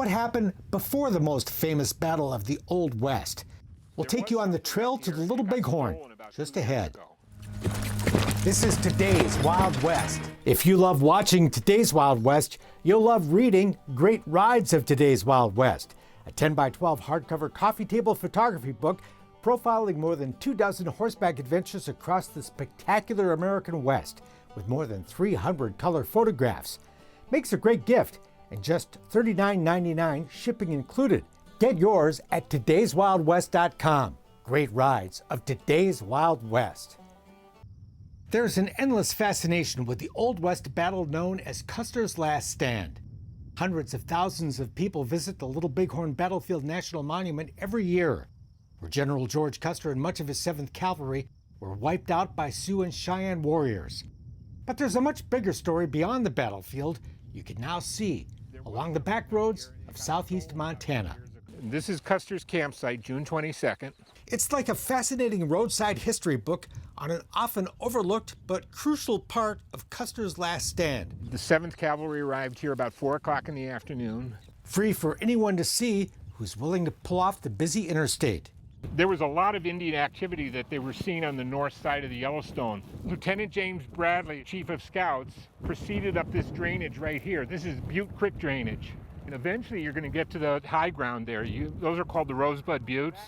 What happened before the most famous battle of the Old West? We'll take you on the trail to the Little Bighorn, just ahead. This is today's Wild West. If you love watching today's Wild West, you'll love reading Great Rides of Today's Wild West, a 10 by 12 hardcover coffee table photography book profiling more than 24 horseback adventures across the spectacular American West with more than 300 color photographs. Makes a great gift and just $39.99 shipping included. Get yours at todayswildwest.com. Great Rides of Today's Wild West. There's an endless fascination with the Old West battle known as Custer's Last Stand. Hundreds of thousands of people visit the Little Bighorn Battlefield National Monument every year, where General George Custer and much of his 7th Cavalry were wiped out by Sioux and Cheyenne warriors. But there's a much bigger story beyond the battlefield you can now see along the back roads of southeast Montana. This is Custer's campsite, June 22nd. It's like a fascinating roadside history book on an often overlooked but crucial part of Custer's last stand. The 7th Cavalry arrived here about 4 o'clock in the afternoon. Free for anyone to see who's willing to pull off the busy interstate. There was a lot of Indian activity that they were seeing on the north side of the Yellowstone. Lieutenant James Bradley, Chief of Scouts, proceeded up this drainage right here. This is Butte Creek drainage. And eventually you're going to get to the high ground there. Those are called the Rosebud Buttes.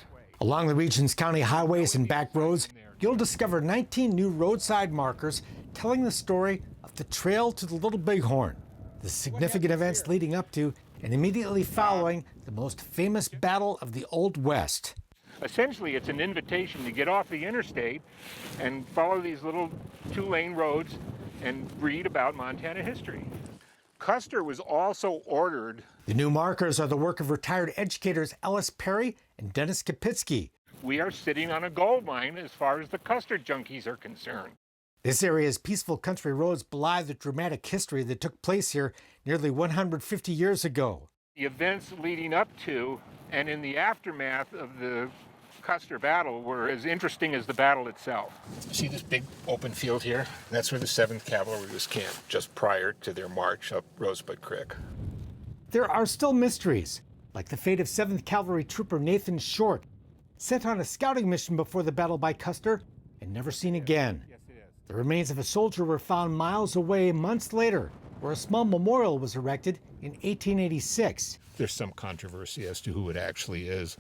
Along the region's county highways and back roads, you'll discover 19 new roadside markers telling the story of the trail to the Little Bighorn, the significant events leading up to and immediately following the most famous battle of the Old West. Essentially, it's an invitation to get off the interstate and follow these little 2-lane roads and read about Montana history. Custer was also ordered. The new markers are the work of retired educators Ellis Perry and Dennis Kapitsky. We are sitting on a gold mine as far as the Custer junkies are concerned. This area's peaceful country roads belie the dramatic history that took place here nearly 150 years ago. The events leading up to and in the aftermath of the Custer battle were as interesting as the battle itself. See this big open field here? That's where the 7th Cavalry was camped just prior to their march up Rosebud Creek. There are still mysteries, like the fate of 7th Cavalry Trooper Nathan Short, sent on a scouting mission before the battle by Custer and never seen again. The remains of a soldier were found miles away months later, where a small memorial was erected in 1886. There's some controversy as to who it actually is.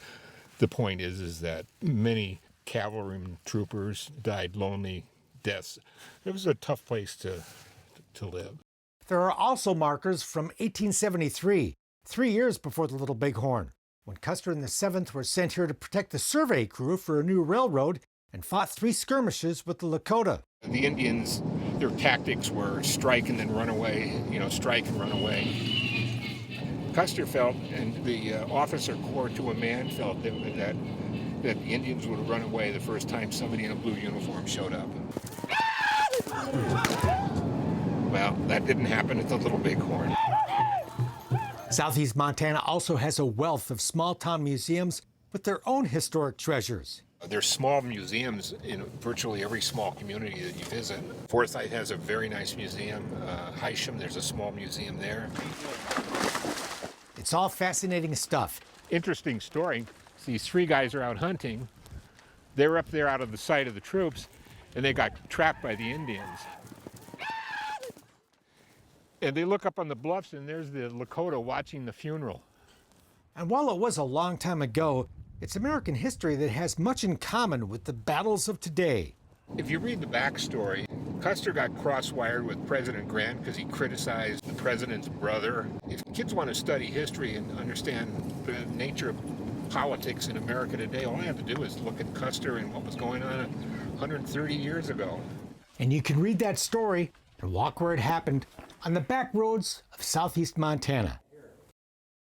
The point is that many cavalrymen, troopers died lonely deaths. It was a tough place to live. There are also markers from 1873, 3 years before the Little Bighorn, when Custer and the 7th were sent here to protect the survey crew for a new railroad and fought 3 skirmishes with the Lakota. The Indians, their tactics were strike and then run away, strike and run away. Custer felt, and the officer corps to a man felt that the Indians would run away the first time somebody in a blue uniform showed up. Well, that didn't happen at the Little Bighorn. Southeast Montana also has a wealth of small-town museums with their own historic treasures. There's small museums in virtually every small community that you visit. Forsyth has a very nice museum. Hysham, there's a small museum there. It's all fascinating stuff. Interesting story. These 3 guys are out hunting. They're up there out of the sight of the troops, and they got trapped by the Indians. And they look up on the bluffs, and there's the Lakota watching the funeral. And while it was a long time ago, it's American history that has much in common with the battles of today. If you read the backstory, Custer got cross-wired with President Grant because he criticized the president's brother. If kids want to study history and understand the nature of politics in America today, all I have to do is look at Custer and what was going on 130 years ago. And you can read that story and walk where it happened on the back roads of southeast Montana.